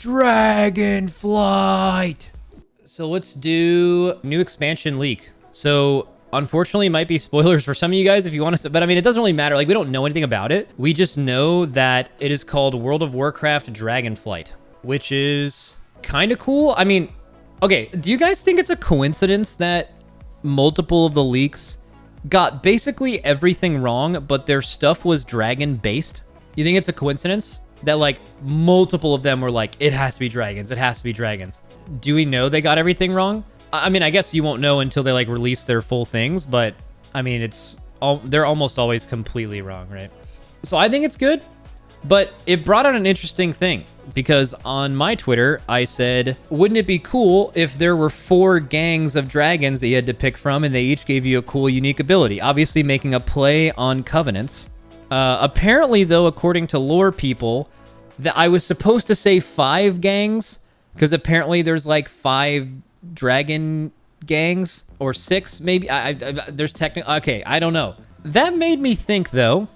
Dragonflight. So let's do new expansion leak. So unfortunately, it might be spoilers for some of you guys if you want to, but I mean, it doesn't really matter. Like, we don't know anything about it. We just know that it is called World of Warcraft Dragonflight, which is kind of cool. I mean, okay, do you guys think it's a coincidence that multiple of the leaks got basically everything wrong, but their stuff was dragon based? You think it's a coincidence that like multiple of them were like, it has to be dragons, it has to be dragons? Do we know they got everything wrong? I mean, I guess you won't know until they like release their full things, but I mean, they're almost always completely wrong, right? So I think it's good, but it brought out an interesting thing because on my Twitter, I said, wouldn't it be cool if there were 4 gangs of dragons that you had to pick from and they each gave you a cool, unique ability? Obviously making a play on covenants. Apparently, though, according to lore people, that I was supposed to say 5 gangs because apparently there's like 5 dragon gangs or 6 maybe. There's technically, okay, I don't know. That made me think, though,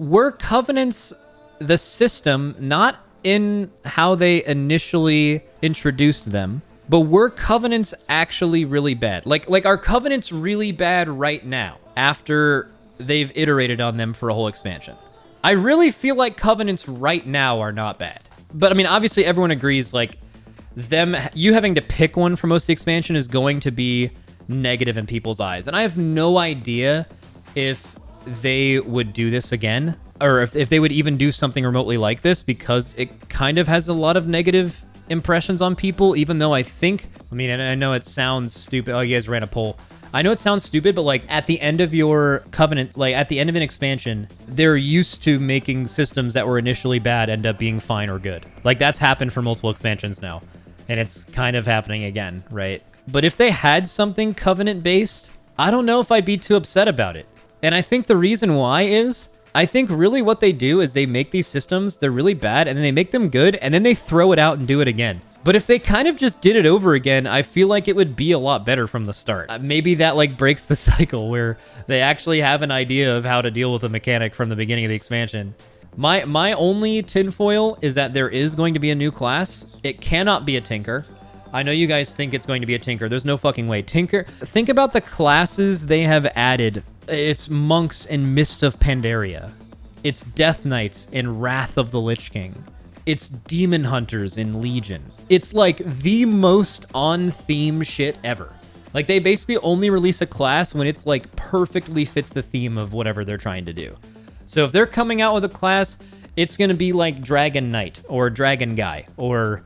were covenants the system, not in how they initially introduced them, but were covenants actually really bad? Like are covenants really bad right now after they've iterated on them for a whole expansion? I really feel like covenants right now are not bad. But I mean, obviously everyone agrees like you having to pick one for most of the expansion is going to be negative in people's eyes. And I have no idea if they would do this again or if they would even do something remotely like this because it kind of has a lot of negative impressions on people, even though I mean, and I know it sounds stupid. Oh, you guys ran a poll. I know it sounds stupid, but like at the end of your covenant, like at the end of an expansion, they're used to making systems that were initially bad end up being fine or good. Like that's happened for multiple expansions now, and it's kind of happening again, right? But if they had something covenant based, I don't know if I'd be too upset about it. And I think the reason why is I think really what they do is they make these systems, they're really bad, and then they make them good, and then they throw it out and do it again. But if they kind of just did it over again, I feel like it would be a lot better from the start. Maybe that like breaks the cycle where they actually have an idea of how to deal with a mechanic from the beginning of the expansion. My only tinfoil is that there is going to be a new class. It cannot be a Tinker. I know you guys think it's going to be a Tinker. There's no fucking way. Tinker, think about the classes they have added. It's Monks in Mist of Pandaria. It's Death Knights in Wrath of the Lich King. It's Demon Hunters in Legion. It's like the most on-theme shit ever. Like they basically only release a class when it's like perfectly fits the theme of whatever they're trying to do. So if they're coming out with a class, it's going to be like Dragon Knight or Dragon Guy or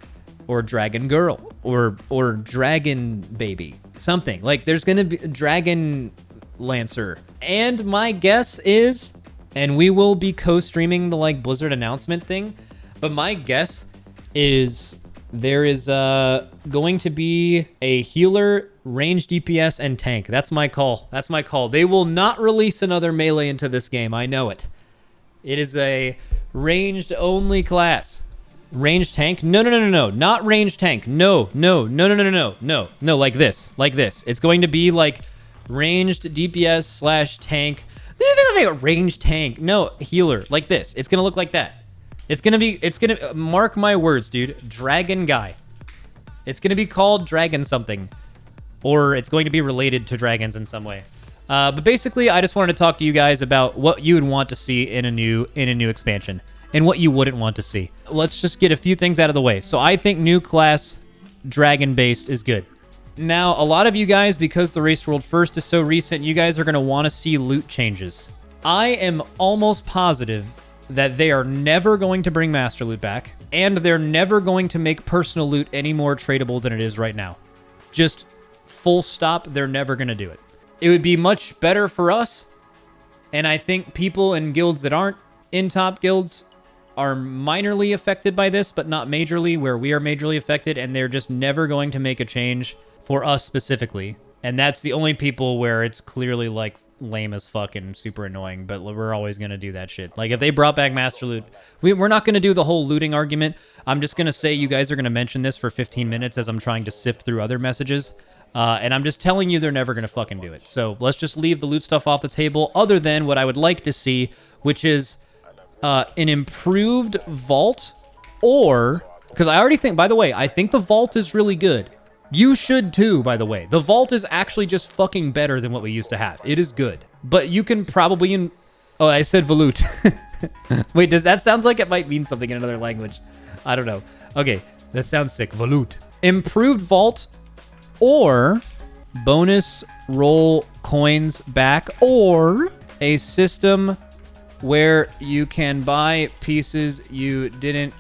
Dragon Girl or Dragon Baby. Something. Like there's going to be Dragon Lancer. And my guess is, and we will be co-streaming the like Blizzard announcement thing, but my guess is there is going to be a healer, range DPS, and tank. That's my call. That's my call. They will not release another melee into this game. I know it. It is a ranged only class. Ranged tank? No. Not ranged tank. No. Like this. It's going to be like ranged DPS / tank. They're like a ranged tank. No, healer. Like this. It's going to look like that. It's going to mark my words, dude. Dragon Guy. It's going to be called Dragon something. Or it's going to be related to dragons in some way. But basically, I just wanted to talk to you guys about what you would want to see in a new expansion and what you wouldn't want to see. Let's just get a few things out of the way. So I think new class dragon-based is good. Now, a lot of you guys, because the Race World First is so recent, you guys are going to want to see loot changes. I am almost positive that they are never going to bring Master Loot back, and they're never going to make personal loot any more tradable than it is right now. Just full stop, they're never going to do it. It would be much better for us, and I think people in guilds that aren't in top guilds are minorly affected by this, but not majorly, where we are majorly affected, and they're just never going to make a change for us specifically. And that's the only people where it's clearly like lame as fuck and super annoying, but we're always going to do that shit. Like if they brought back Master Loot, we're not going to do the whole looting argument. I'm just going to say you guys are going to mention this for 15 minutes as I'm trying to sift through other messages. And I'm just telling you they're never going to fucking do it. So let's just leave the loot stuff off the table, other than what I would like to see, which is an improved vault or Because I already think, by the way, I think the vault is really good. You should too, by the way. The vault is actually just fucking better than what we used to have. It is good. But you can probably... Oh, I said volute. Wait, does that sounds like it might mean something in another language? I don't know. Okay, that sounds sick. Volute. Improved vault or bonus roll coins back, or a system where you can buy pieces you didn't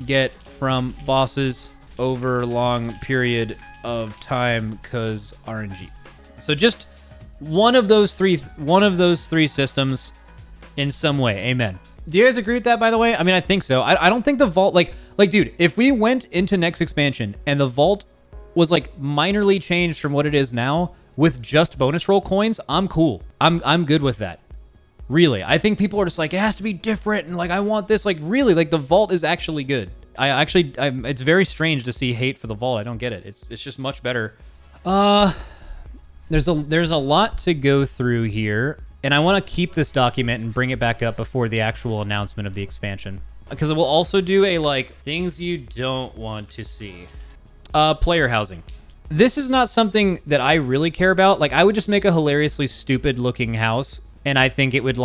get from bosses over a long period of time because RNG. So just one of those three systems in some way. Amen. Do you guys agree with that, by the way? I mean, I think so. I don't think the vault, like, dude, if we went into next expansion and the vault was like minorly changed from what it is now with just bonus roll coins, I'm cool. I'm good with that. Really. I think people are just like, it has to be different. And like, I want this, like, really, like the vault is actually good. It's very strange to see hate for the vault. I don't get it. It's just much better. There's a lot to go through here, and I want to keep this document and bring it back up before the actual announcement of the expansion, because it will also do a like things you don't want to see. Player housing. This is not something that I really care about. Like, I would just make a hilariously stupid looking house, and I think it would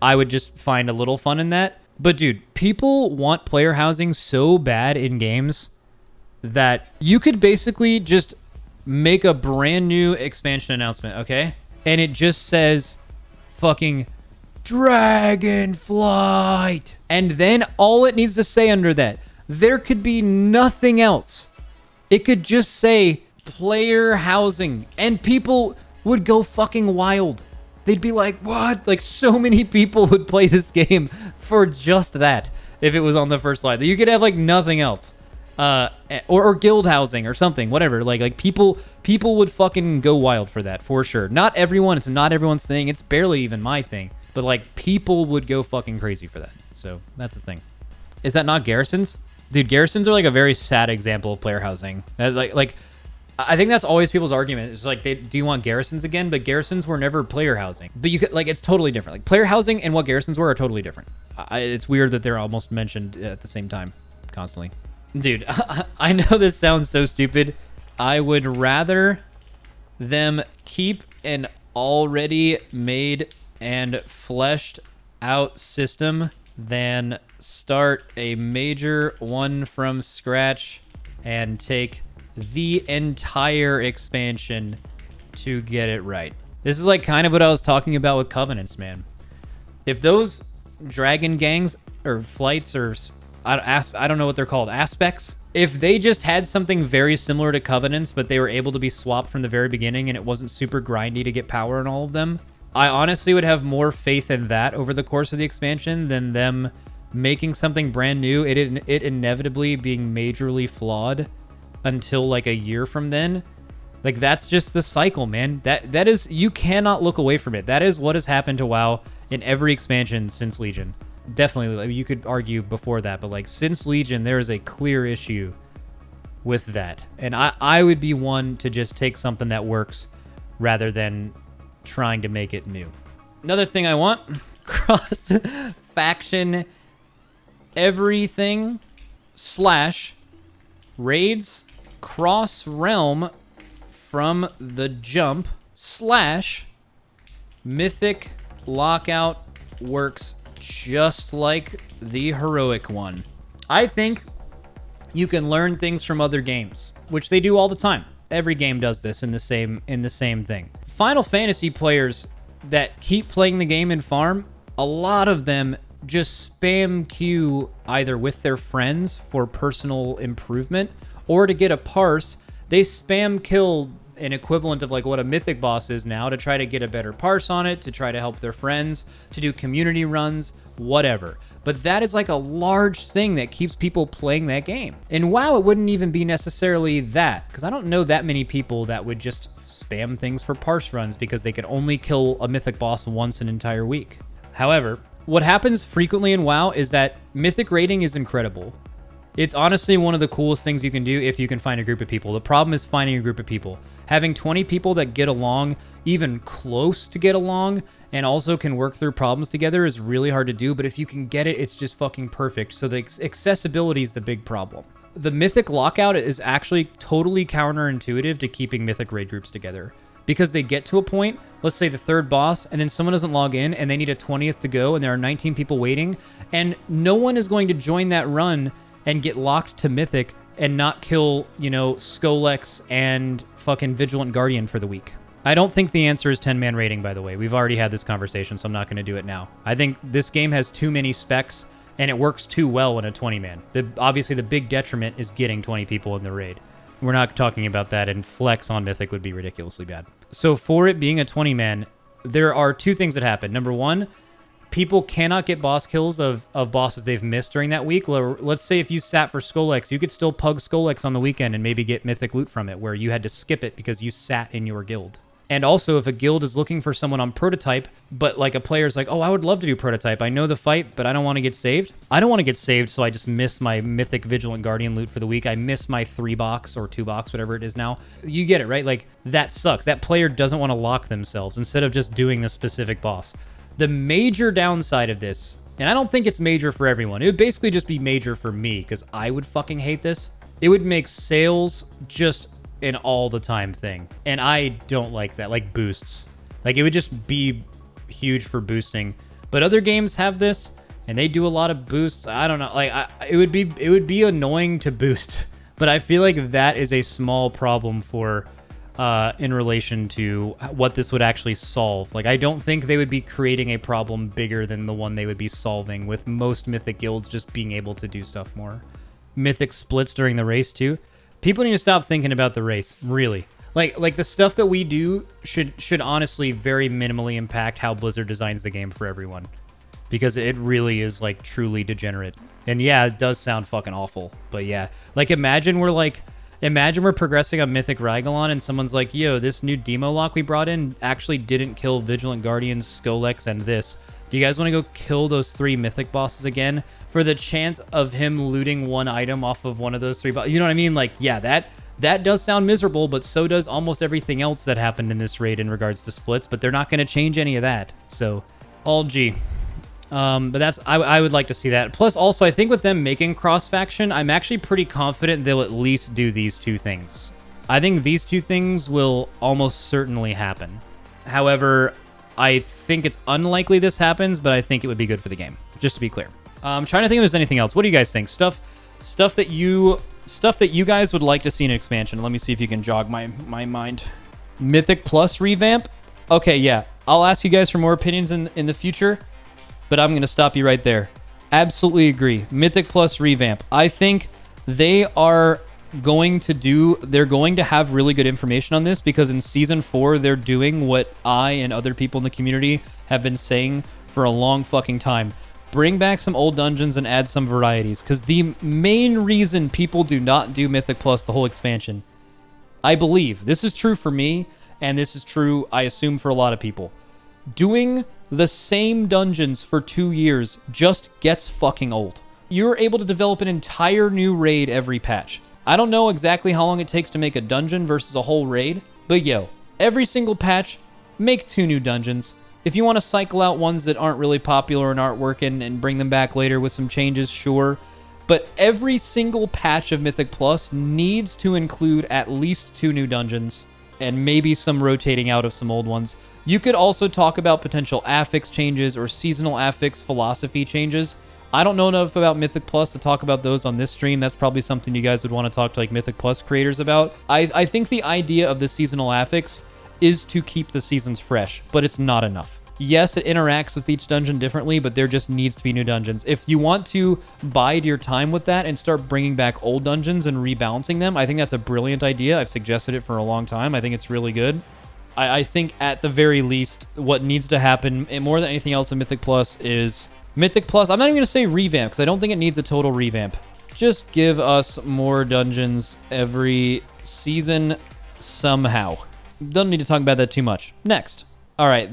I would just find a little fun in that. But dude, people want player housing so bad in games that you could basically just make a brand new expansion announcement, okay? And it just says fucking Dragonflight. And then all it needs to say under that, there could be nothing else. It could just say player housing, and people would go fucking wild. They'd be like, what? Like, so many people would play this game for just that if it was on the first slide. You could have, like, nothing else. Or guild housing or something, whatever. Like people would fucking go wild for that, for sure. Not everyone. It's not everyone's thing. It's barely even my thing. But, like, people would go fucking crazy for that. So, that's the thing. Is that not garrisons? Dude, garrisons are, like, a very sad example of player housing. Like I think that's always people's argument. It's like, do you want garrisons again? But garrisons were never player housing. But you could, like, it's totally different. Like, player housing and what garrisons were are totally different. It's weird that they're almost mentioned at the same time, constantly. Dude, I know this sounds so stupid. I would rather them keep an already made and fleshed out system than start a major one from scratch and take the entire expansion to get it right. This is like kind of what I was talking about with Covenants, man. If those dragon gangs or flights or I don't know what they're called, aspects, if they just had something very similar to Covenants, but they were able to be swapped from the very beginning and it wasn't super grindy to get power in all of them, I honestly would have more faith in that over the course of the expansion than them making something brand new, it inevitably being majorly flawed until like a year from then. Like, that's just the cycle, man. That is, you cannot look away from it. That is what has happened to WoW in every expansion since Legion. Definitely, like, you could argue before that, but like since Legion, there is a clear issue with that. And I would be one to just take something that works rather than trying to make it new. Another thing I want, cross faction everything / raids cross realm from the jump / mythic lockout works just like the heroic one. I think you can learn things from other games, which they do all the time. Every game does this in the same thing. Final Fantasy players that keep playing the game and farm, a lot of them just spam queue either with their friends for personal improvement or to get a parse. They spam kill an equivalent of like what a mythic boss is now to try to get a better parse on it, to try to help their friends, to do community runs, whatever. But that is like a large thing that keeps people playing that game. And WoW, it wouldn't even be necessarily that, because I don't know that many people that would just spam things for parse runs because they could only kill a mythic boss once an entire week. However, what happens frequently in WoW is that mythic raiding is incredible. It's honestly one of the coolest things you can do if you can find a group of people. The problem is finding a group of people. Having 20 people that get along, even close to get along, and also can work through problems together is really hard to do, but if you can get it, it's just fucking perfect. So the accessibility is the big problem. the Mythic lockout is actually totally counterintuitive to keeping Mythic raid groups together. Because they get to a point, let's say the third boss, and then someone doesn't log in and they need a 20th to go and there are 19 people waiting, and no one is going to join that run and get locked to Mythic and not kill, you know, Skolex and fucking Vigilant Guardian for the week. I don't think the answer is 10-man raiding, by the way. We've already had this conversation, so I'm not going to do it now. I think this game has too many specs and it works too well in a 20-man. Obviously, the big detriment is getting 20 people in the raid. We're not talking about that, and flex on Mythic would be ridiculously bad. So for it being a 20-man, there are two things that happen. Number one, people cannot get boss kills of bosses they've missed during that week. Let's say if you sat for Skolex, you could still pug Skolex on the weekend and maybe get Mythic loot from it, where you had to skip it because you sat in your guild. And also, if a guild is looking for someone on Prototype, but like a player's like, oh, I would love to do Prototype. I know the fight, but I don't want to get saved. I don't want to get saved, so I just miss my Mythic Vigilant Guardian loot for the week. I miss my 3-box or 2-box, whatever it is now. You get it, right? Like, that sucks. That player doesn't want to lock themselves instead of just doing the specific boss. The major downside of this, and I don't think it's major for everyone. It would basically just be major for me, because I would fucking hate this. It would make sales just an all the time thing, and I don't like that. Like boosts, like it would just be huge for boosting, but other games have this and they do a lot of boosts. I don't know, like it would be annoying to boost, but I feel like that is a small problem for in relation to what this would actually solve. Like, I don't think they would be creating a problem bigger than the one they would be solving, with most Mythic guilds just being able to do stuff more. Mythic splits during the race too. People need to stop thinking about the race, really. Like the stuff that we do should honestly very minimally impact how Blizzard designs the game for everyone, because it really is like truly degenerate. And yeah, it does sound fucking awful, but yeah. Like imagine we're progressing on Mythic Rygolon and someone's like, yo, this new demo lock we brought in actually didn't kill Vigilant Guardians, Skolex, and this. Do you guys want to go kill those 3 Mythic bosses again for the chance of him looting one item off of one of those 3 bosses? You know what I mean? Like, yeah, that does sound miserable, but so does almost everything else that happened in this raid in regards to splits, but they're not going to change any of that. So, all G. But that's, I would like to see that. Plus, also, I think with them making cross-faction, I'm actually pretty confident they'll at least do these 2 things. I think these 2 things will almost certainly happen. However, I think it's unlikely this happens, but I think it would be good for the game, just to be clear. I'm trying to think if there's anything else. What do you guys think? Stuff that you guys would like to see in expansion. Let me see if you can jog my mind. Mythic Plus revamp? Okay, yeah. I'll ask you guys for more opinions in the future, but I'm going to stop you right there. Absolutely agree. Mythic Plus revamp. I think they're going to have really good information on this, because in Season 4, they're doing what I and other people in the community have been saying for a long fucking time. Bring back some old dungeons and add some varieties, because the main reason people do not do Mythic Plus, the whole expansion, I believe, this is true for me, and this is true, I assume, for a lot of people, doing the same dungeons for 2 years just gets fucking old. You're able to develop an entire new raid every patch. I don't know exactly how long it takes to make a dungeon versus a whole raid, but yo, every single patch, make 2 new dungeons. If you want to cycle out ones that aren't really popular and aren't working and bring them back later with some changes, sure. But every single patch of Mythic Plus needs to include at least 2 new dungeons and maybe some rotating out of some old ones. You could also talk about potential affix changes or seasonal affix philosophy changes. I don't know enough about Mythic Plus to talk about those on this stream. That's probably something you guys would want to talk to like Mythic Plus creators about. I think the idea of the seasonal affix is to keep the seasons fresh, but it's not enough. Yes, it interacts with each dungeon differently, but there just needs to be new dungeons. If you want to bide your time with that and start bringing back old dungeons and rebalancing them, I think that's a brilliant idea. I've suggested it for a long time. I think it's really good. I think at the very least, what needs to happen, and more than anything else in Mythic Plus, is Mythic Plus. I'm not even going to say revamp, because I don't think it needs a total revamp. Just give us more dungeons every season somehow. Don't need to talk about that too much. Next. All right,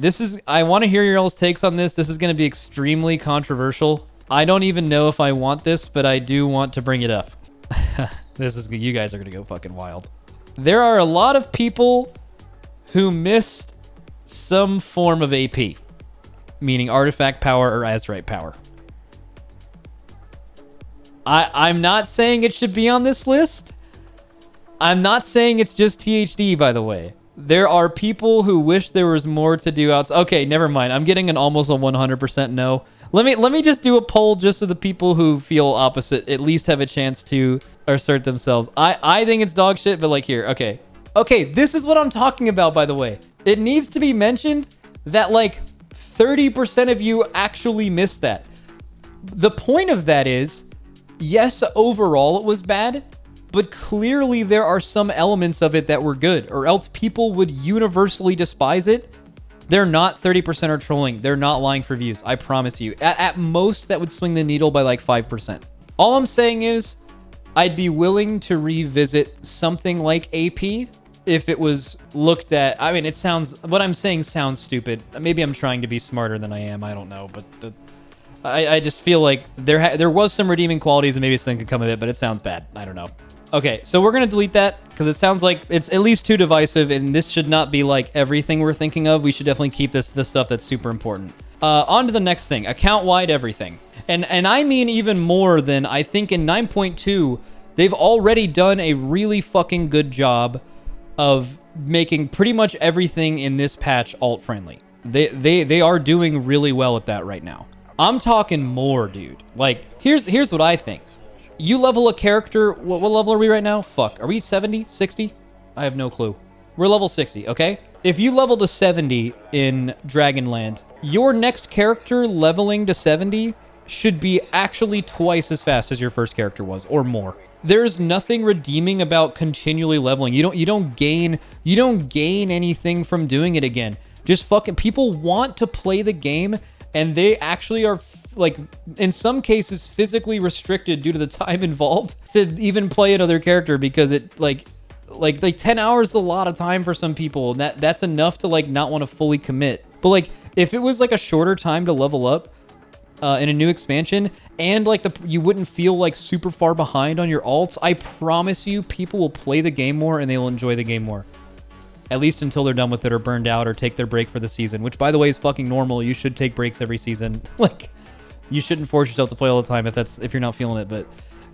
I want to hear your all's takes on this. This is going to be extremely controversial. I don't even know if I want this, but I do want to bring it up. You guys are going to go fucking wild. There are a lot of people who missed some form of AP, meaning artifact power or Azerite power. I'm not saying it should be on this list. I'm not saying it's just THD, by the way. There are people who wish there was more to do outside. Okay, never mind. I'm getting an almost a 100% no. Let me just do a poll just so the people who feel opposite at least have a chance to assert themselves. I think it's dog shit, but like here, okay. Okay, this is what I'm talking about, by the way. It needs to be mentioned that like 30% of you actually missed that. The point of that is, yes, overall it was bad, but clearly there are some elements of it that were good, or else people would universally despise it. They're not 30% are trolling. They're not lying for views. I promise you. At most, that would swing the needle by like 5%. All I'm saying is, I'd be willing to revisit something like AP if it was looked at. I mean, what I'm saying sounds stupid. Maybe I'm trying to be smarter than I am. I don't know, but I just feel like there was some redeeming qualities and maybe something could come of it, but it sounds bad. I don't know. Okay, so we're going to delete that because it sounds like it's at least too divisive, and this should not be like everything we're thinking of. We should definitely keep this stuff that's super important. On to the next thing, account-wide everything. And I mean even more than I think in 9.2, they've already done a really fucking good job of making pretty much everything in this patch alt-friendly. They are doing really well at that right now. I'm talking more, dude. Like, here's what I think. You level a character, what level are we right now? Fuck, are we 70, 60? I have no clue. We're level 60, okay? If you level to 70 in Dragonland, your next character leveling to 70 should be actually twice as fast as your first character was, or more. There's nothing redeeming about continually leveling. You don't gain anything from doing it again. Just fucking people want to play the game, and they actually are like in some cases physically restricted due to the time involved to even play another character because it like 10 hours is a lot of time for some people, and that's enough to like not want to fully commit. But like if it was like a shorter time to level up in a new expansion, and like you wouldn't feel like super far behind on your alts, I promise you people will play the game more and they will enjoy the game more. At least until they're done with it or burned out or take their break for the season, which by the way is fucking normal. You should take breaks every season. Like you shouldn't force yourself to play all the time if you're not feeling it. But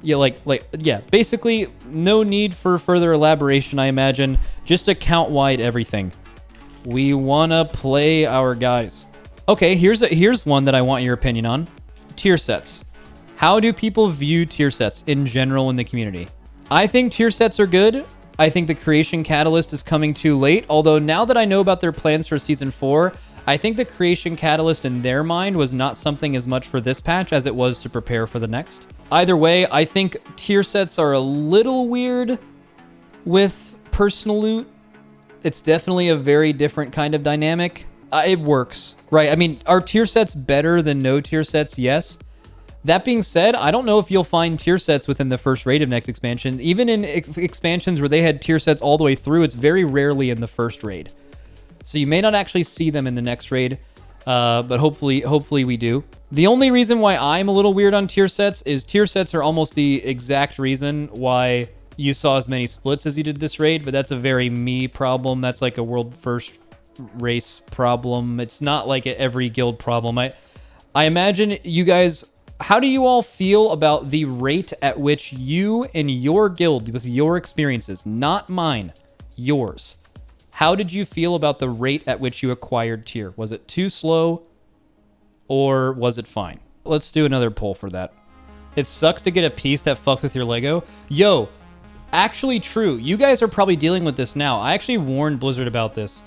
yeah, basically no need for further elaboration, I imagine. Just account-wide everything. We want to play our guys. Okay, here's one that I want your opinion on. Tier sets. How do people view tier sets in general in the community? I think tier sets are good. I think the creation catalyst is coming too late. Although now that I know about their plans for season 4, I think the creation catalyst in their mind was not something as much for this patch as it was to prepare for the next. Either way, I think tier sets are a little weird with personal loot. It's definitely a very different kind of dynamic. It works, right? I mean, are tier sets better than no tier sets? Yes. That being said, I don't know if you'll find tier sets within the first raid of next expansion. Even in expansions where they had tier sets all the way through, it's very rarely in the first raid. So you may not actually see them in the next raid, but hopefully we do. The only reason why I'm a little weird on tier sets is tier sets are almost the exact reason why you saw as many splits as you did this raid, but that's a very me problem. That's like a world first race problem. It's not like every guild problem. I imagine you guys... How do you all feel about the rate at which you and your guild, with your experiences, not mine, yours, how did you feel about the rate at which you acquired tier? Was it too slow or was it fine? Let's do another poll for that. It sucks to get a piece that fucks with your Lego. Yo, actually true. You guys are probably dealing with this now. I actually warned Blizzard about this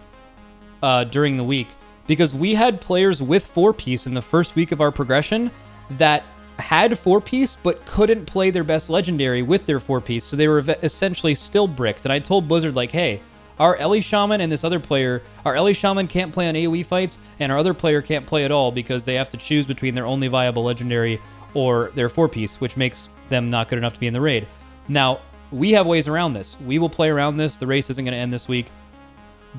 during the week because we had players with 4-piece in the first week of our progression that had 4-piece but couldn't play their best legendary with their 4-piece, so they were essentially still bricked. And I told Blizzard, like, hey, our Ellie Shaman and this other player, our Ellie Shaman can't play on AoE fights, and our other player can't play at all because they have to choose between their only viable legendary or their 4-piece, which makes them not good enough to be in the raid. Now, we have ways around this. We will play around this. The race isn't going to end this week.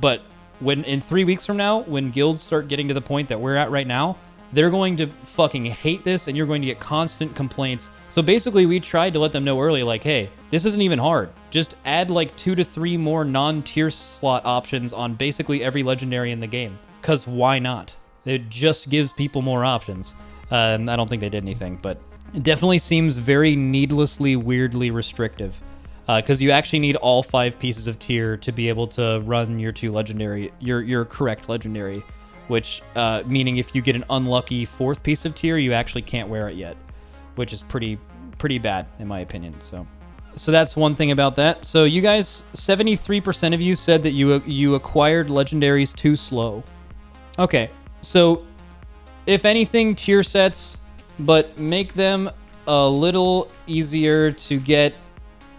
But when in 3 weeks from now, when guilds start getting to the point that we're at right now, they're going to fucking hate this, and you're going to get constant complaints. So basically, we tried to let them know early, like, hey, this isn't even hard. Just add like 2 to 3 more non-tier slot options on basically every legendary in the game. Because why not? It just gives people more options. I don't think they did anything, but It definitely seems very needlessly, weirdly restrictive. Because you actually need all 5 pieces of tier to be able to run your 2 legendary, your correct legendary, which meaning if you get an unlucky 4th piece of tier, you actually can't wear it yet, which is pretty bad in my opinion. So that's one thing about that. So you guys, 73% of you said that you acquired legendaries too slow. Okay, so if anything, tier sets, but make them a little easier to get,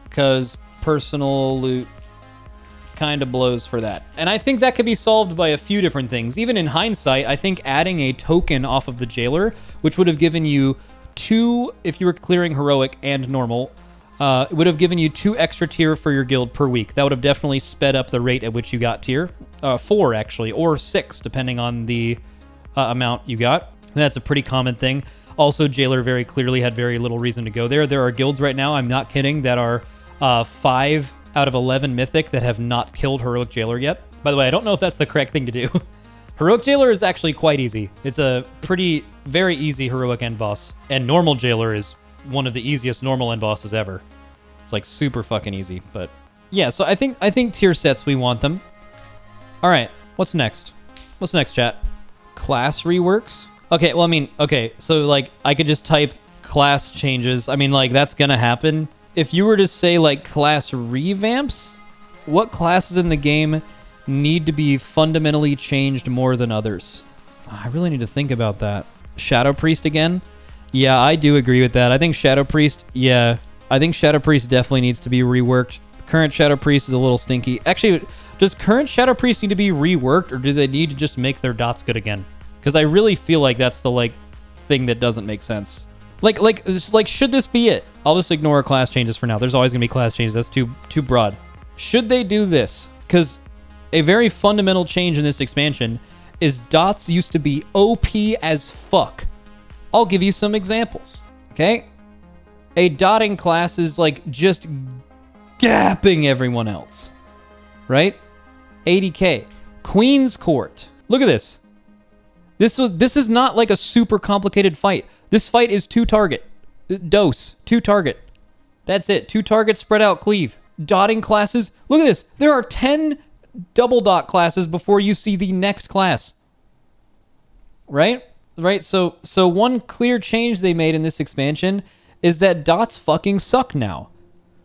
because personal loot kind of blows for that. And I think that could be solved by a few different things. Even in hindsight, I think adding a token off of the jailer, which would have given you 2, if you were clearing heroic and normal, it would have given you 2 extra tier for your guild per week. That would have definitely sped up the rate at which you got tier. 4 actually, or 6 depending on the amount you got. And that's a pretty common thing. Also, jailer very clearly had very little reason to go there. There are guilds right now, I'm not kidding, that are 5 out of 11 mythic that have not killed heroic jailer yet. By the way, I don't know if that's the correct thing to do. Heroic jailer is actually quite easy. It's a very easy heroic end boss. And normal jailer is one of the easiest normal end bosses ever. It's like super fucking easy. But yeah, so I think tier sets, we want them. All right, what's next? What's next, chat? Class reworks? Okay, well, I mean, okay, so like I could just type class changes. I mean, like that's gonna happen. If you were to say like class revamps, what classes in the game need to be fundamentally changed more than others? I really need to think about that. Shadow Priest again? Yeah, I do agree with that. I think Shadow Priest definitely needs to be reworked. The current Shadow Priest is a little stinky. Actually, does current Shadow Priest need to be reworked, or do they need to just make their dots good again? Because I really feel like that's the like thing that doesn't make sense. Like, should this be it? I'll just ignore class changes for now. There's always gonna be class changes. That's too broad. Should they do this? Because a very fundamental change in this expansion is dots used to be OP as fuck. I'll give you some examples. Okay, a dotting class is like just gapping everyone else, right? 80k. Queen's Court. Look at this. This is not like a super complicated fight. This fight is 2 target. Dose. 2 target. That's it. 2 target, spread out, cleave. Dotting classes. Look at this. There are 10 double dot classes before you see the next class. Right? Right? So one clear change they made in this expansion is that dots fucking suck now.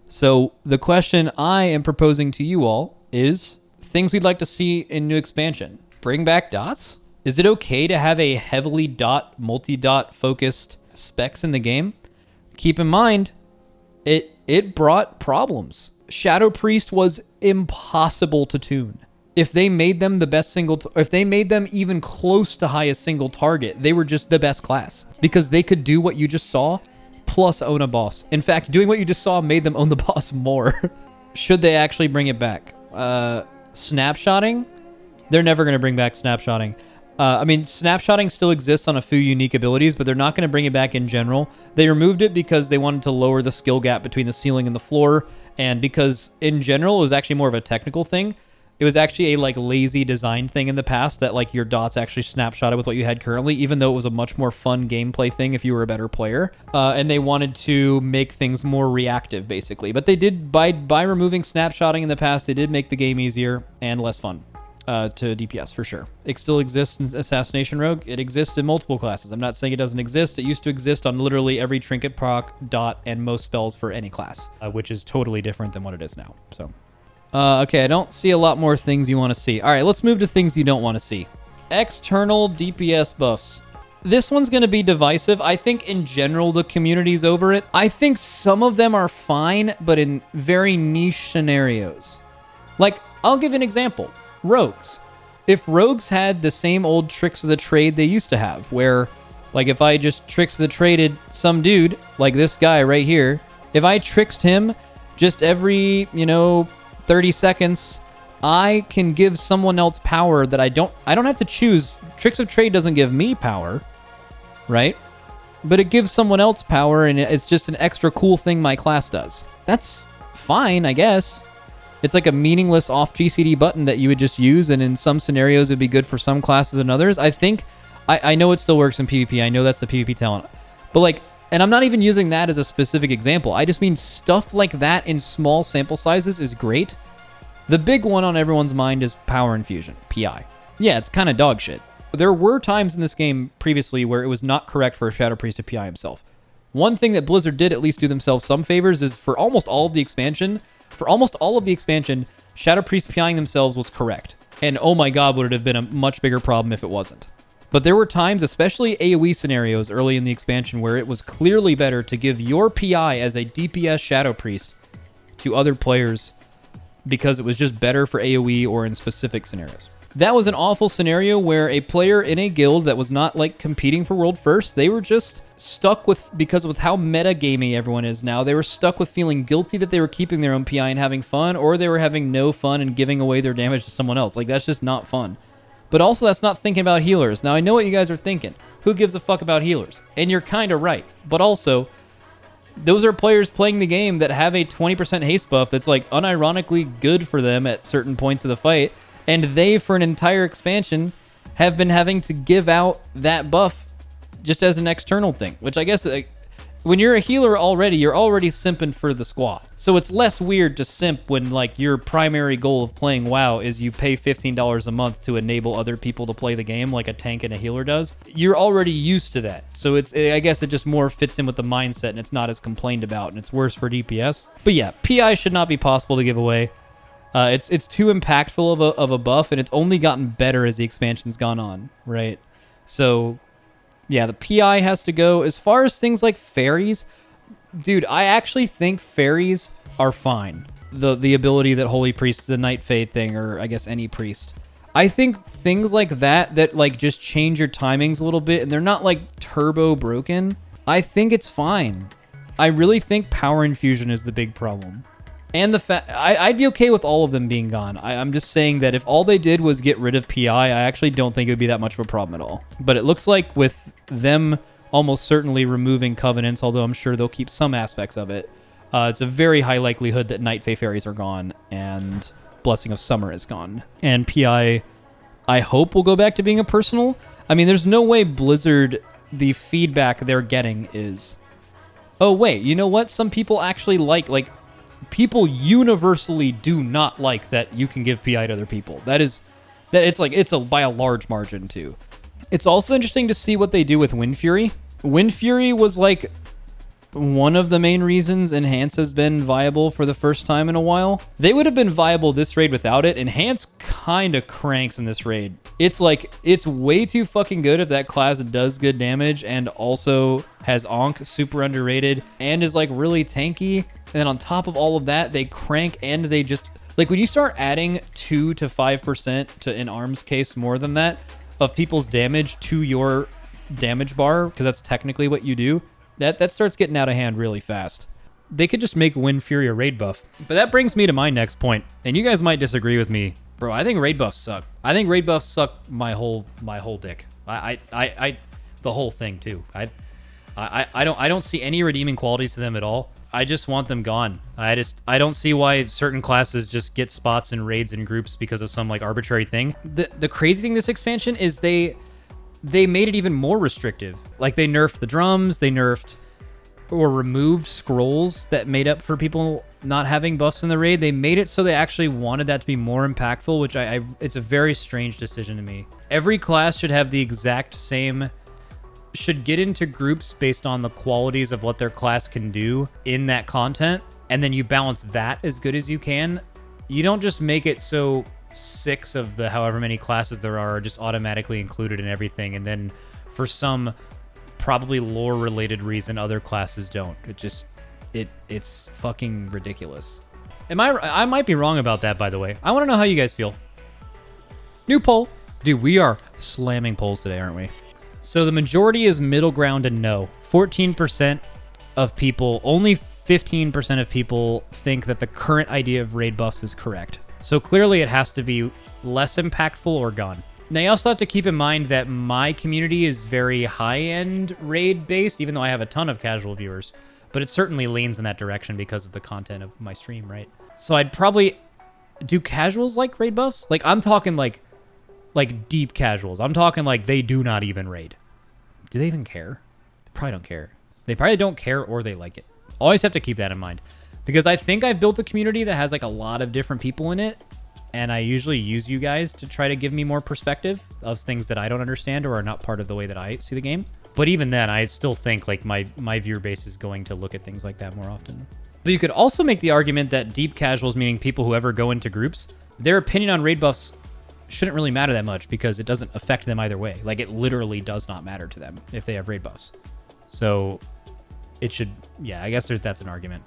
So the question I am proposing to you all is things we'd like to see in new expansion. Bring back dots? Is it okay to have a heavily multi-dot focused specs in the game? Keep in mind, it brought problems. Shadow Priest was impossible to tune. If they made them the best if they made them even close to highest single target, they were just the best class because they could do what you just saw plus own a boss. In fact, doing what you just saw made them own the boss more. Should they actually bring it back? Snapshotting? They're never going to bring back snapshotting. I mean, snapshotting still exists on a few unique abilities, but they're not going to bring it back in general. They removed it because they wanted to lower the skill gap between the ceiling and the floor, and because in general it was actually more of a technical thing. It was actually a like lazy design thing in the past that like your dots actually snapshotted with what you had currently, even though it was a much more fun gameplay thing if you were a better player. And they wanted to make things more reactive, basically. But they did, by removing snapshotting in the past, they did make the game easier and less fun. To DPS for sure. It still exists in Assassination Rogue. It exists in multiple classes. I'm not saying it doesn't exist. It used to exist on literally every trinket, proc, dot, and most spells for any class, which is totally different than what it is now. So, okay, I don't see a lot more things you want to see. All right, let's move to things you don't want to see. External DPS buffs. This one's going to be divisive. I think in general the community's over it. I think some of them are fine, but in very niche scenarios. Like, I'll give an example. Rogues. If rogues had the same old tricks of the trade they used to have, where, like, if I just tricks of the traded some dude, like this guy right here, if I tricked him just every, 30 seconds, I can give someone else power that I don't have to choose. Tricks of trade doesn't give me power, right? But it gives someone else power, and it's just an extra cool thing my class does. That's fine, I guess. It's like a meaningless off GCD button that you would just use, and in some scenarios it'd be good for some classes and others. I think, I know it still works in PvP. I know that's the PvP talent. But like, And I'm not even using that as a specific example. I just mean stuff like that in small sample sizes is great. The big one on everyone's mind is power infusion, PI. Yeah, it's kind of dog shit. There were times in this game previously where it was not correct for a Shadow Priest to PI himself. One thing that Blizzard did at least do themselves some favors is for almost all of the expansion, Shadow Priest PIing themselves was correct. And oh my god, would it have been a much bigger problem if it wasn't. But there were times, especially AoE scenarios early in the expansion, where it was clearly better to give your PI as a DPS Shadow Priest to other players because it was just better for AoE or in specific scenarios. That was an awful scenario where a player in a guild that was not like competing for world first, they were just stuck with, because of how metagamey everyone is now, they were stuck with feeling guilty that they were keeping their own PI and having fun, or they were having no fun and giving away their damage to someone else. Like, that's just not fun. But also, that's not thinking about healers. Now, I know what you guys are thinking. Who gives a fuck about healers? And you're kind of right. But also, those are players playing the game that have a 20% haste buff that's, like, unironically good for them at certain points of the fight. And they, for an entire expansion, have been having to give out that buff just as an external thing. Which I guess, like, when you're a healer already, you're already simping for the squad. So it's less weird to simp when, like, your primary goal of playing WoW is you pay $15 a month to enable other people to play the game like a tank and a healer does. You're already used to that. So I guess it just more fits in with the mindset and it's not as complained about and it's worse for DPS. But yeah, PI should not be possible to give away. It's too impactful of a buff and it's only gotten better as the expansion's gone on, right? So yeah, the PI has to go. As far as things like fairies, dude, I actually think fairies are fine. The ability that Holy Priest, the Night Fae thing, or I guess any priest. I think things like that like just change your timings a little bit and they're not like turbo broken. I think it's fine. I really think power infusion is the big problem. And the fact, I'd be okay with all of them being gone. I'm just saying that if all they did was get rid of PI, I actually don't think it would be that much of a problem at all. But it looks like with them almost certainly removing Covenants, although I'm sure they'll keep some aspects of it, it's a very high likelihood that Night Fae Fairies are gone and Blessing of Summer is gone. And PI, I hope, will go back to being a personal. I mean, there's no way Blizzard, the feedback they're getting is, oh, wait, you know what? Some people actually like people universally do not like that you can give PI to other people. It's by a large margin too. It's also interesting to see what they do with Wind Fury. Wind Fury was like one of the main reasons Enhance has been viable for the first time in a while. They would have been viable this raid without it. Enhance kind of cranks in this raid. It's way too fucking good if that class does good damage and also has Ankh, super underrated, and is like really tanky. And then on top of all of that, they crank and they just, like, when you start adding 2 to 5% to, in Arm's case, more than that, of people's damage to your damage bar, because that's technically what you do, that starts getting out of hand really fast. They could just make Wind Fury a raid buff. But that brings me to my next point, and you guys might disagree with me. Bro, I think raid buffs suck. I think raid buffs suck my whole dick. The whole thing too. I don't see any redeeming qualities to them at all. I just want them gone. I don't see why certain classes just get spots in raids and groups because of some like arbitrary thing. The crazy thing this expansion is they made it even more restrictive. Like they nerfed the drums, they nerfed or removed scrolls that made up for people not having buffs in the raid. They made it so they actually wanted that to be more impactful, which it's a very strange decision to me. Every class should have the exact same, should get into groups based on the qualities of what their class can do in that content, and then you balance that as good as you can. You don't just make it so 6 of the however many classes there are just automatically included in everything, and then for some probably lore related reason other classes don't. It's fucking ridiculous. I might be wrong about that, by the way. I want to know how you guys feel. New poll. Dude, we are slamming polls today, aren't we? So the majority is middle ground and no. 14% of people, only 15% of people think that the current idea of raid buffs is correct. So clearly it has to be less impactful or gone. Now you also have to keep in mind that my community is very high-end raid based, even though I have a ton of casual viewers, but it certainly leans in that direction because of the content of my stream, right? So I'd probably, do casuals like raid buffs? Like I'm talking like deep casuals. I'm talking like they do not even raid. Do they even care? They probably don't care. They probably don't care or they like it. Always have to keep that in mind, because I think I've built a community that has like a lot of different people in it. And I usually use you guys to try to give me more perspective of things that I don't understand or are not part of the way that I see the game. But even then, I still think like my viewer base is going to look at things like that more often. But you could also make the argument that deep casuals, meaning people who ever go into groups, their opinion on raid buffs shouldn't really matter that much because it doesn't affect them either way. Like, it literally does not matter to them if they have raid buffs. So it should, yeah, I guess that's an argument.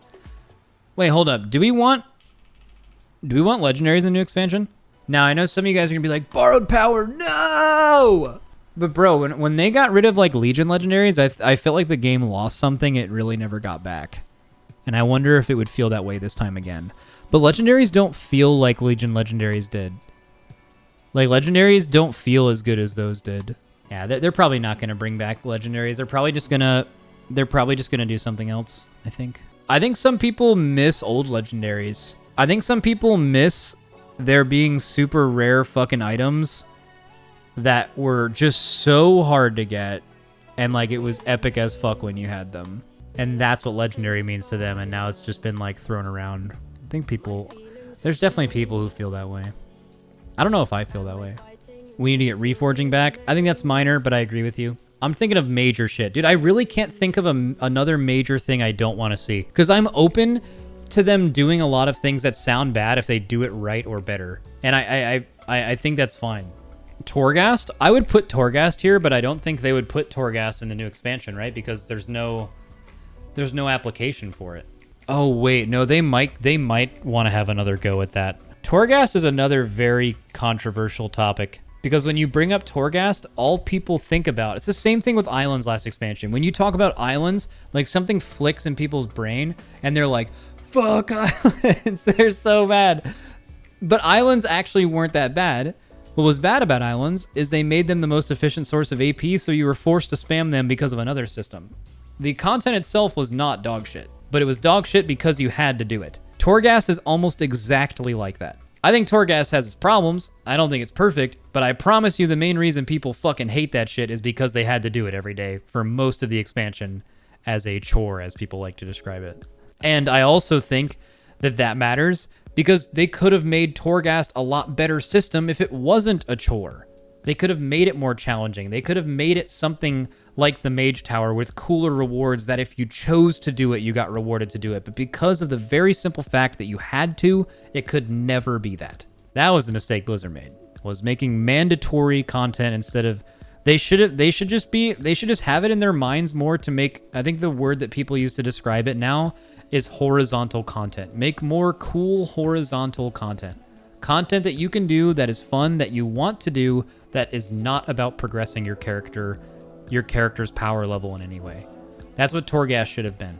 Wait, hold up. Do we want legendaries in the new expansion? Now, I know some of you guys are gonna be like, borrowed power, no! But bro, when they got rid of like Legion legendaries, I felt like the game lost something it really never got back. And I wonder if it would feel that way this time again. But legendaries don't feel like Legion legendaries did. Like, legendaries don't feel as good as those did. Yeah, they're probably not gonna bring back legendaries. They're probably just gonna do something else, I think. I think some people miss old legendaries. I think some people miss there being super rare fucking items that were just so hard to get, and like it was epic as fuck when you had them. And that's what legendary means to them, and now it's just been like thrown around. I think there's definitely people who feel that way. I don't know if I feel that way. We need to get reforging back. I think that's minor, but I agree with you. I'm thinking of major shit. Dude, I really can't think of another major thing I don't want to see, because I'm open to them doing a lot of things that sound bad if they do it right or better. And I think that's fine. Torghast, I would put Torghast here, but I don't think they would put Torghast in the new expansion, right? Because there's no application for it. Oh wait, no, they might want to have another go at that. Torghast is another very controversial topic, because when you bring up Torghast, all people think about, it's the same thing with islands last expansion. When you talk about islands, like something flicks in people's brain and they're like, fuck islands, they're so bad. But islands actually weren't that bad. What was bad about islands is they made them the most efficient source of AP, so you were forced to spam them because of another system. The content itself was not dog shit, but it was dog shit because you had to do it. Torghast is almost exactly like that. I think Torghast has its problems. I don't think it's perfect, but I promise you the main reason people fucking hate that shit is because they had to do it every day for most of the expansion as a chore, as people like to describe it. And I also think that matters because they could have made Torghast a lot better system if it wasn't a chore. They could have made it more challenging. They could have made it something like the Mage Tower with cooler rewards that if you chose to do it, you got rewarded to do it. But because of the very simple fact that you had to, it could never be that. That was the mistake Blizzard made, was making mandatory content instead of, they should just have it in their minds more to make, I think the word that people use to describe it now is horizontal content. Make more cool horizontal content. Content that you can do, that is fun, that you want to do, that is not about progressing your character's power level in any way. That's what Torghast should have been.